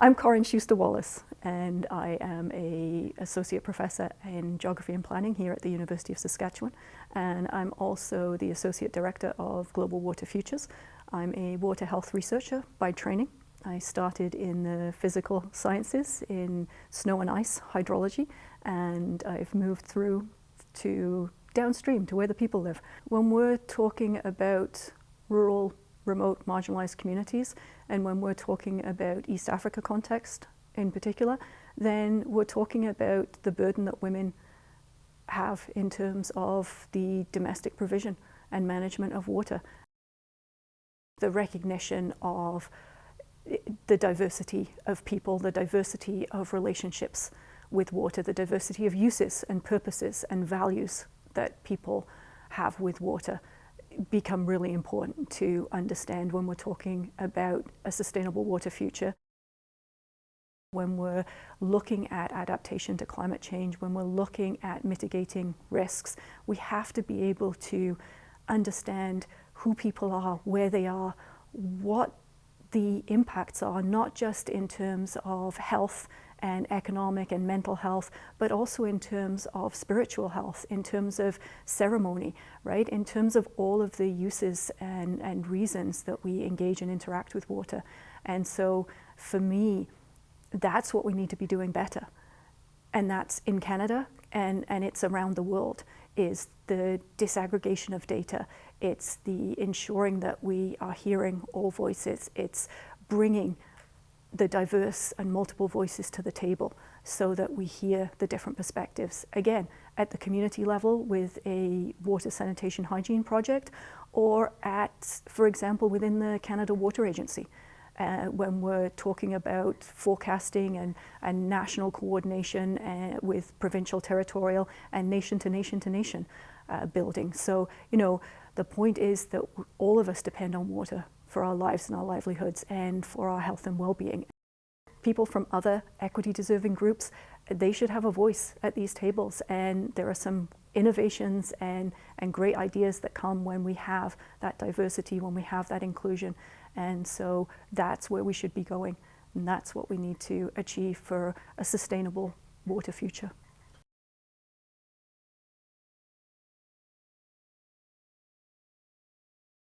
I'm Corinne Schuster Wallace, and I am an associate professor in geography and planning here at the University of Saskatchewan, and I'm also the associate director of Global Water Futures. I'm a water health researcher by training. I started in the physical sciences in snow and ice hydrology, and I've moved through to downstream to where the people live. When we're talking about rural, remote, marginalized communities, and when we're talking about East Africa context in particular, then we're talking about the burden that women have in terms of the domestic provision and management of water. The recognition of the diversity of people, the diversity of relationships with water, the diversity of uses and purposes and values that people have with water become really important to understand when we're talking about a sustainable water future. When we're looking at adaptation to climate change, when we're looking at mitigating risks, we have to be able to understand who people are, where they are, what the impacts are, not just in terms of health and economic and mental health, but also in terms of spiritual health, in terms of ceremony, right? In terms of all of the uses and reasons that we engage and interact with water. And so for me, that's what we need to be doing better. And that's in Canada and it's around the world, is the disaggregation of data. It's the ensuring that we are hearing all voices. It's bringing the diverse and multiple voices to the table so that we hear the different perspectives. Again, at the community level with a water sanitation hygiene project, or at, for example, within the Canada Water Agency, when we're talking about forecasting and national coordination with provincial, territorial, and nation to nation to nation building. So, you know, the point is that all of us depend on water for our lives and our livelihoods and for our health and well-being. People from other equity-deserving groups, they should have a voice at these tables, and there are some innovations and great ideas that come when we have that diversity, when we have that inclusion. And so that's where we should be going, and that's what we need to achieve for a sustainable water future.